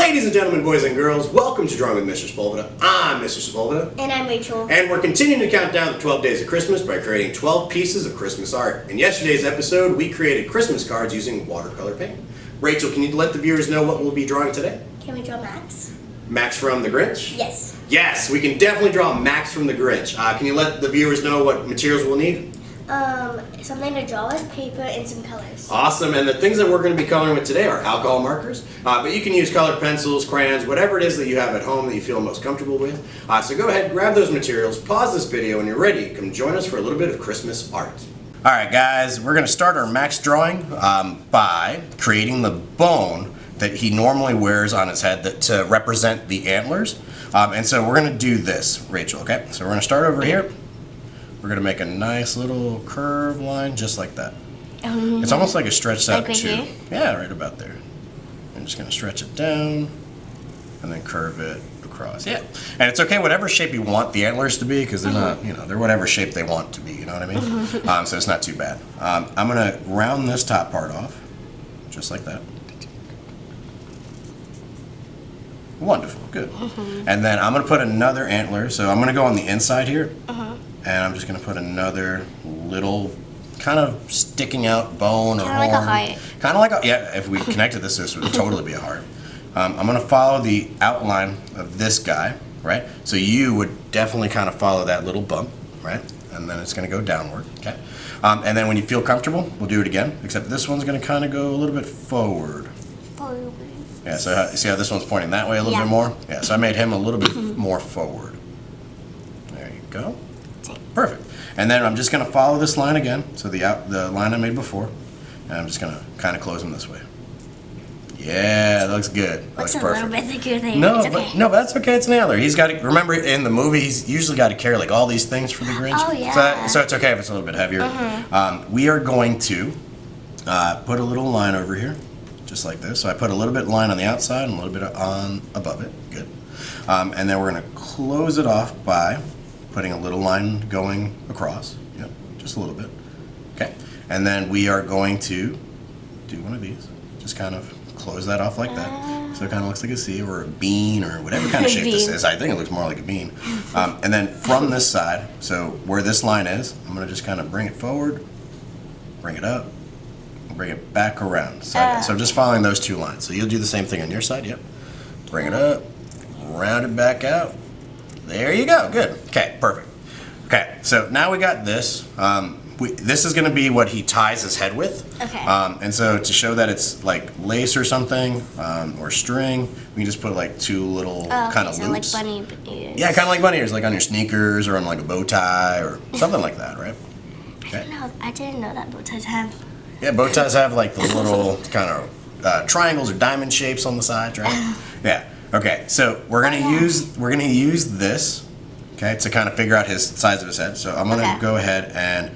Ladies and gentlemen, boys and girls, welcome to Drawing with Mr. Sepulveda. I'm Mr. Sepulveda. And I'm Rachel. And we're continuing to count down the 12 days of Christmas by creating 12 pieces of Christmas art. In yesterday's episode, we created Christmas cards using watercolor paint. Rachel, can you let the viewers know what we'll be drawing today? Can we draw Max? Max from the Grinch? Yes. Yes, we can definitely draw Max from the Grinch. Can you let the viewers know what materials we'll need? Something to draw with, paper, and some colors. Awesome, and the things that we're going to be coloring with today are alcohol markers, but you can use colored pencils, crayons, whatever it is that you have at home that you feel most comfortable with. So go ahead, grab those materials, pause this video, when you're ready, come join us for a little bit of Christmas art. Alright guys, we're going to start our Max drawing by creating the bone that he normally wears on his head to represent the antlers. And so we're going to do this, Rachel, okay? So we're going to start over here. We're going to make a nice little curved line just like that. It's almost like a stretched out like right tube. here? Yeah, right about there. I'm just going to stretch it down and then curve it across. Yeah. And it's okay whatever shape you want the antlers to be, because they're not, they're whatever shape they want to be, you know what I mean? So it's not too bad. I'm going to round this top part off just like that. Wonderful, good. And then I'm going to put another antler, so I'm going to go on the inside here. And I'm just going to put another little kind of sticking out bone or horn. Kind of like a heart. Kind of like a, yeah, if we connected this would totally be a heart. I'm going to follow the outline of this guy, right? So you would definitely kind of follow that little bump, right? And then it's going to go downward, okay? And then when you feel comfortable, we'll do it again, except this one's going to kind of go a little bit forward. Yeah, so see how this one's pointing that way a little bit more? Yeah, so I made him a little bit more forward. There you go. Perfect. And then I'm just going to follow this line again, so the line I made before, and I'm just going to kind of close them this way. Yeah, that looks good. That looks perfect. A little bit thicker there. No, it's okay. but that's okay. It's an antler. He's got to remember in the movie. He's usually got to carry like all these things for the Grinch. Oh yeah. So it's okay if it's a little bit heavier. We are going to put a little line over here, just like this. So I put a little bit line on the outside and a little bit on above it. Good. And then we're going to close it off by putting a little line going across. Yep, just a little bit. Okay. And then we are going to do one of these. Just kind of close that off like that. So it kind of looks like a C or a bean or whatever kind of shape this is. I think it looks more like a bean. And then from this side, so where this line is, I'm going to just kind of bring it forward, bring it up, bring it back around. So I'm just following those two lines. So you'll do the same thing on your side. Yep. Bring it up, round it back out. There you go. Good. Okay, perfect. Okay, so now we got this. This is going to be what he ties his head with. Okay. And so to show that it's like lace or something, or string, we can just put like two little kind of loops. Like bunny ears. Yeah, kind of like bunny ears, like on your sneakers or on like a bow tie or something like that, right? Okay. I didn't know that bow ties have. Yeah, bow ties have like the little kind of triangles or diamond shapes on the sides, right? Yeah. Okay. So we're gonna use this, okay, to kind of figure out his size of his head. So I'm gonna go ahead and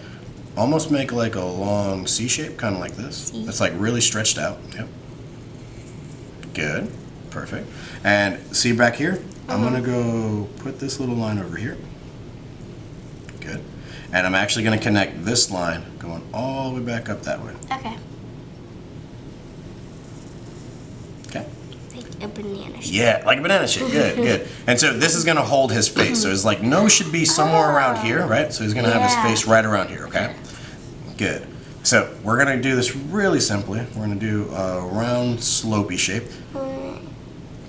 almost make like a long C shape, kind of like this. It's like really stretched out. Yep. Good. Perfect. And see back here, I'm gonna go put this little line over here. Good. And I'm actually gonna connect this line going all the way back up that way. Okay. Okay. Like a banana shape. Yeah, like a banana shape. Good, good. And so this is gonna hold his face. So his like nose should be somewhere around here, right? So he's gonna have his face right around here, okay? Good. So we're gonna do this really simply. We're gonna do a round slopey shape.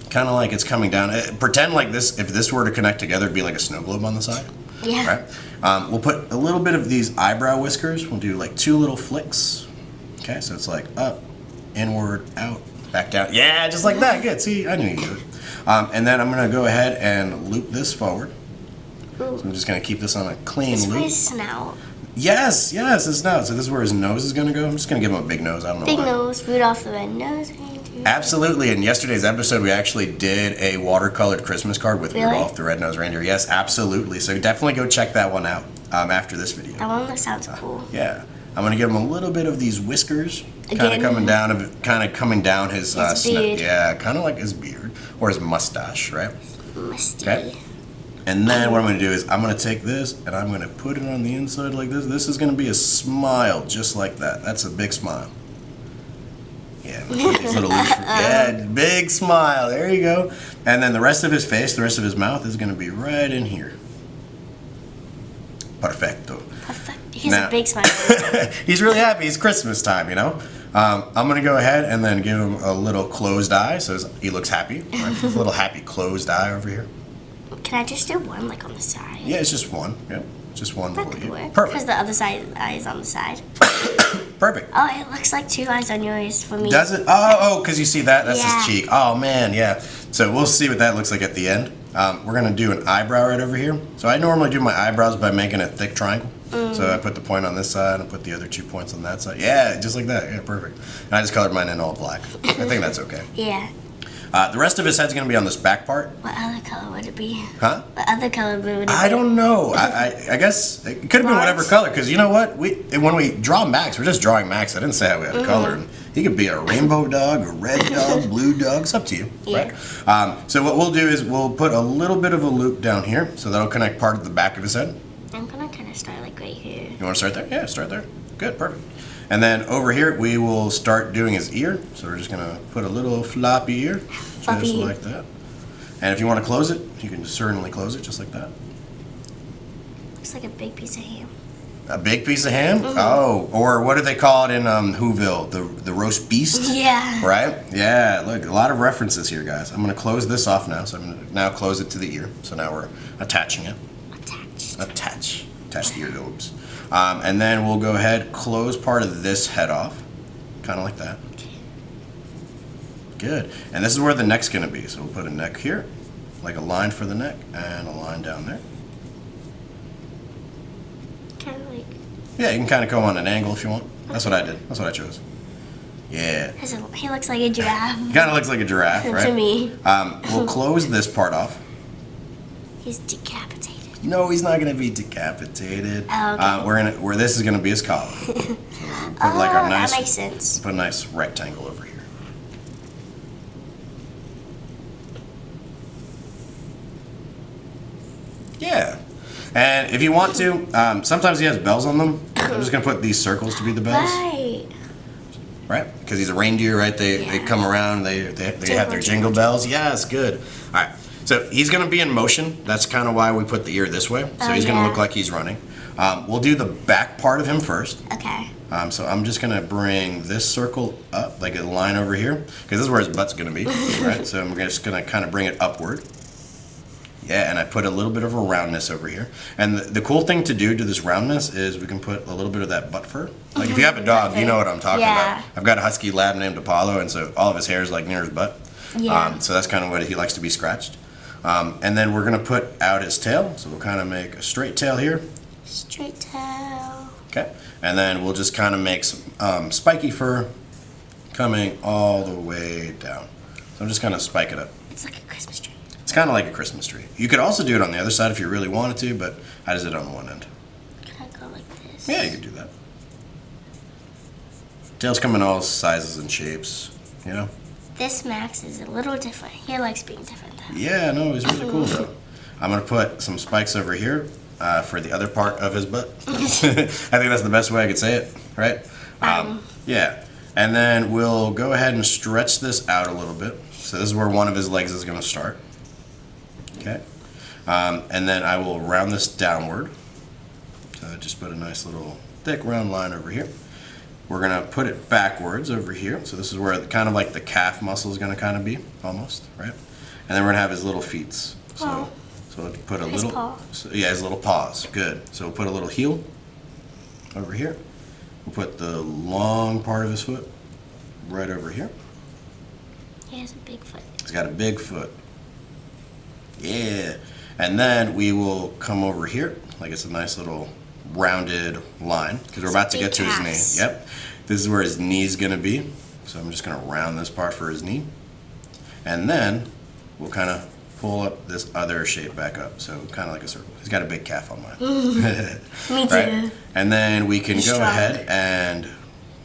Kind of like it's coming down. Pretend like this, if this were to connect together, it'd be like a snow globe on the side. Yeah. Right? We'll put a little bit of these eyebrow whiskers. We'll do like two little flicks. Okay, so it's like up, inward, out, back down. Yeah, just like that. Good. See, I knew you'd do it. And then I'm going to go ahead and loop this forward. So I'm just going to keep this on a clean loop. His snout. Yes, his snout. So this is where his nose is going to go. I'm just going to give him a big nose. I don't know Big why. nose, Rudolph the Red-Nosed Reindeer. Absolutely. In yesterday's episode, we actually did a watercolored Christmas card with Rudolph the Red-Nosed Reindeer. Yes, absolutely. So definitely go check that one out after this video. That one sounds cool. Yeah. I'm going to give him a little bit of these whiskers, kind of coming down his snout. Yeah, kind of like his beard or his mustache, right? Musty. Okay. And then what I'm going to do is I'm going to take this and I'm going to put it on the inside like this. This is going to be a smile just like that. That's a big smile. Yeah, his little loose. Yeah, big smile. There you go. And then the rest of his face, the rest of his mouth is going to be right in here. Perfecto. Perfect. He's a big smile. He's really happy. It's Christmas time, you know. I'm going to go ahead and then give him a little closed eye so he looks happy. Right? A little happy closed eye over here. Can I just do one, like on the side? Yeah, it's just one. Yeah, just one. That little could ear. work. Perfect. Because the other side eye is on the side. Perfect. Oh, it looks like 2 eyes on yours for me. Does it? Oh, because you see that? That's Yeah. his cheek. Oh, man, yeah. So we'll see what that looks like at the end. We're going to do an eyebrow right over here. So I normally do my eyebrows by making a thick triangle. So I put the point on this side and put the other 2 points on that side. Yeah, just like that. Yeah, perfect. And I just colored mine in all black. I think that's okay. Yeah. The rest of his head's going to be on this back part. What other color would it be? Huh? What other color would it be? I don't know. I guess it could have been whatever color. Because you know what? When we draw Max, we're just drawing Max. I didn't say how we had to color him. He could be a rainbow dog, a red dog, blue dog. It's up to you. Yeah. Right? So what we'll do is we'll put a little bit of a loop down here. So that'll connect part of the back of his head. I'm going to kind of start like right here. You want to start there? Yeah, start there. Good, perfect. And then over here, we will start doing his ear. So we're just going to put a little floppy ear, just like that. And if you want to close it, you can certainly close it just like that. Looks like a big piece of ham. A big piece of ham? Oh, or what do they call it in Whoville? The roast beast? Yeah. Right? Yeah, look, a lot of references here, guys. I'm going to close this off now. So I'm going to now close it to the ear. So now we're attaching it. Attach the earlobes. And then we'll go ahead, close part of this head off, kind of like that. Good. And this is where the neck's going to be. So we'll put a neck here, like a line for the neck, and a line down there. Kind of like... Yeah, you can kind of go on an angle if you want. That's what I did. That's what I chose. Yeah. He looks like a giraffe. He kind of looks like a giraffe, right? To me. We'll close this part off. He's decapitated. No, he's not going to be decapitated. Oh, okay. This is going to be his collar. So we'll put like a nice, that makes sense. Put a nice rectangle over here. Yeah. And if you want to, sometimes he has bells on them. I'm just going to put these circles to be the bells. Right. Right? Because he's a reindeer, right? They come around, they have their jingle bells. Yes, good. All right. So he's going to be in motion. That's kind of why we put the ear this way. So he's going to look like he's running. We'll do the back part of him first. Okay. So I'm just going to bring this circle up, like a line over here, because this is where his butt's going to be, right? So I'm just going to kind of bring it upward. Yeah, and I put a little bit of a roundness over here. And the cool thing to do to this roundness is we can put a little bit of that butt fur. Like if you have a dog, you know what I'm talking about. I've got a husky lab named Apollo, and so all of his hair is like near his butt. Yeah. So that's kind of what he likes to be scratched. And then we're going to put out his tail. So we'll kind of make a straight tail here. Straight tail. Okay. And then we'll just kind of make some spiky fur coming all the way down. So I'm just going to spike it up. It's like a Christmas tree. It's kind of like a Christmas tree. You could also do it on the other side if you really wanted to, but I just did it on the one end. Can I go like this? Yeah, you could do that. Tails come in all sizes and shapes, you know? This Max is a little different. He likes being different though. Yeah, no, he's really cool though. I'm going to put some spikes over here for the other part of his butt. I think that's the best way I could say it, right? Yeah. And then we'll go ahead and stretch this out a little bit. So this is where one of his legs is going to start. Okay. And then I will round this downward. So I just put a nice little thick round line over here. We're going to put it backwards over here. So this is where kind of like the calf muscle is going to kind of be, almost, right? And then we're going to have his little feet. So we'll put a His little, paw. yeah, his little paws. Good. So we'll put a little heel over here. We'll put the long part of his foot right over here. He has a big foot. He's got a big foot. Yeah. And then we will come over here, like it's a nice little rounded line, because we're about to get to his knee. Yep. This is where his knee's going to be. So I'm just going to round this part for his knee. And then we'll kind of pull up this other shape back up. So kind of like a circle. He's got a big calf on mine. Me too. Right? And then we can He's go strong. ahead and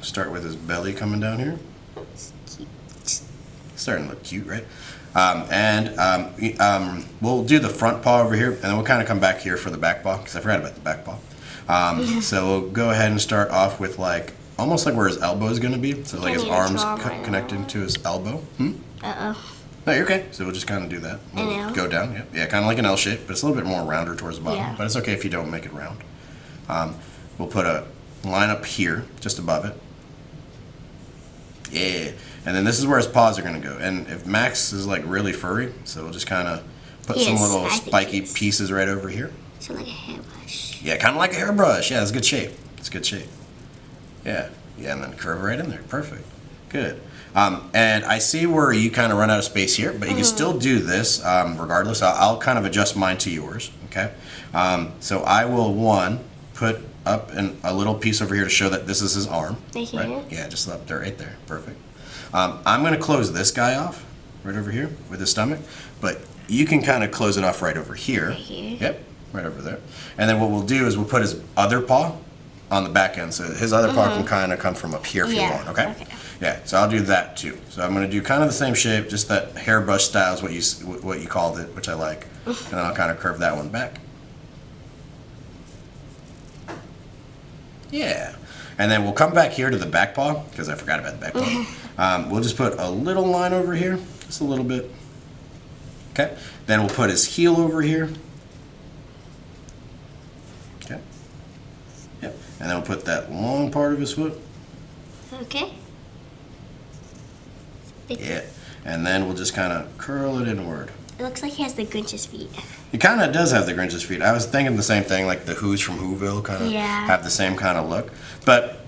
start with his belly coming down here. Starting to look cute, right? We'll do the front paw over here, and then we'll kind of come back here for the back paw, because I forgot about the back paw. So we'll go ahead and start off with like almost like where his elbow is going to be. So like his need to arms draw right connected to his elbow. Uh-oh. No, you're okay. So we'll just kind of do that. We'll An L? go down. Yeah, kind of like an L shape, but it's a little bit more rounder towards the bottom. Yeah. But it's okay if you don't make it round. We'll put a line up here, just above it. Yeah. And then this is where his paws are going to go. And if Max is like really furry, so we'll just kind of put some little I think spiky he is. pieces right over here. So like a hairbrush. Yeah, kind of like a hairbrush. Yeah, it's good shape. It's good shape. Yeah, and then curve right in there. Perfect. Good. And I see where you kind of run out of space here, but you can still do this regardless. I'll kind of adjust mine to yours, okay? So I will, put up a little piece over here to show that this is his arm. Right here? Right? Yeah, just up there, right there. Perfect. I'm going to close this guy off right over here with his stomach, but you can kind of close it off right over here. Right here? Yep, right over there. And then what we'll do is we'll put his other paw on the back end, so his other paw can kind of come from up here if you want, okay? Yeah, so I'll do that too. So I'm going to do kind of the same shape, just that hairbrush style is what you called it, which I like. And then I'll kind of curve that one back. Yeah. And then we'll come back here to the back paw, because I forgot about the back paw. We'll just put a little line over here, just a little bit. Okay. Then we'll put his heel over here. Okay. Yep. And then we'll put that long part of his foot. Okay. Yeah. And then we'll just kind of curl it inward. It looks like he has the Grinch's feet. He kind of does have the Grinch's feet. I was thinking the same thing, like the Who's from Whoville kind of have the same kind of look. But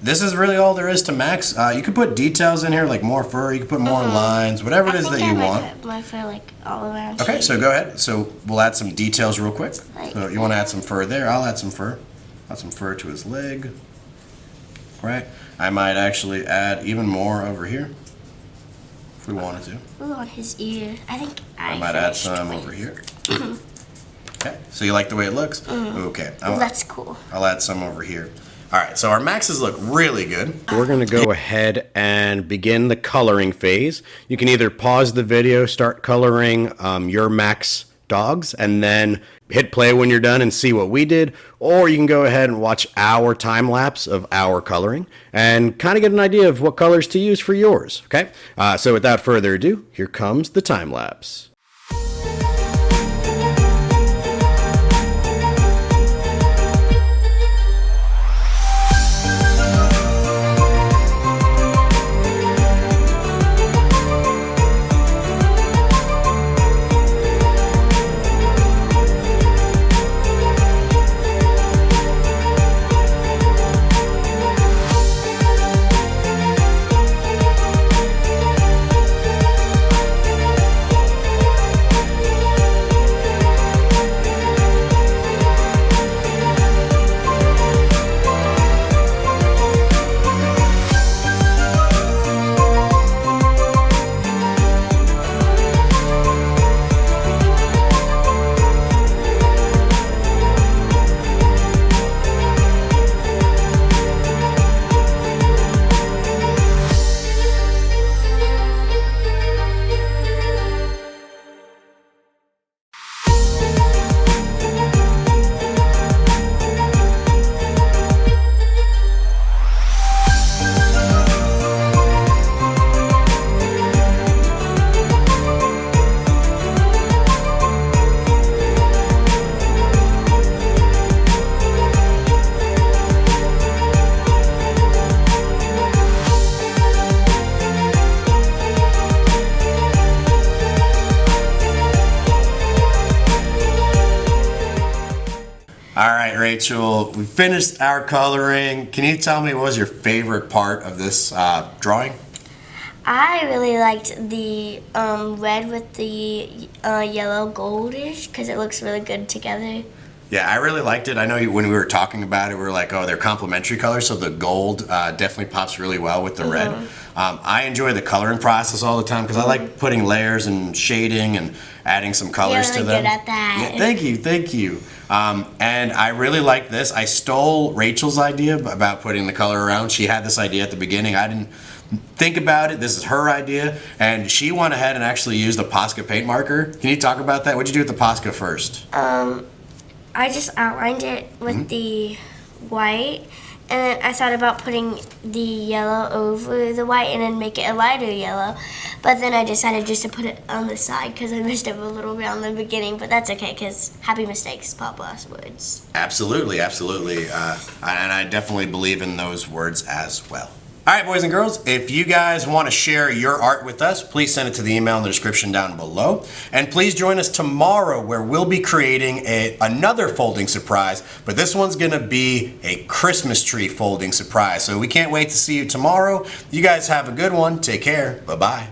this is really all there is to Max. You could put details in here, like more fur. You could put more lines, whatever it is that you want. Put my fur like all around. Okay, here. so go ahead. So we'll add some details real quick. Like- So you want to add some fur there? I'll add some fur. Add some fur to his leg. Right. I might actually add even more over here if we wanted to. Ooh, on his ear. I think I might add some over here. Okay. So you like the way it looks? Okay. Well, that's cool. I'll add some over here. All right, so our Maxes look really good. We're going to go ahead and begin the coloring phase. You can either pause the video, start coloring your Max dogs, and then hit play when you're done and see what we did, or you can go ahead and watch our time lapse of our coloring and kind of get an idea of what colors to use for yours, okay? So without further ado, here comes the time lapse. All right, Rachel, we finished our coloring. Can you tell me what was your favorite part of this drawing? I really liked the red with the yellow goldish because it looks really good together. Yeah, I really liked it. I know when we were talking about it, we were like, oh, they're complementary colors, so the gold definitely pops really well with the red. I enjoy the coloring process all the time because I like putting layers and shading and adding some colors to them. You're really good at that. Yeah, thank you. And I really like this. I stole Rachel's idea about putting the color around. She had this idea at the beginning. I didn't think about it. This is her idea. And she went ahead and actually used a Posca paint marker. Can you talk about that? What'd you do with the Posca first? I just outlined it with the white, And I thought about putting the yellow over the white and then make it a lighter yellow. But then I decided just to put it on the side because I messed up a little bit on the beginning. But that's okay because happy mistakes pop last words. Absolutely, absolutely. And I definitely believe in those words as well. All right, boys and girls, if you guys want to share your art with us, please send it to the email in the description down below. And please join us tomorrow where we'll be creating another folding surprise, but this one's going to be a Christmas tree folding surprise. So we can't wait to see you tomorrow. You guys have a good one. Take care. Bye-bye.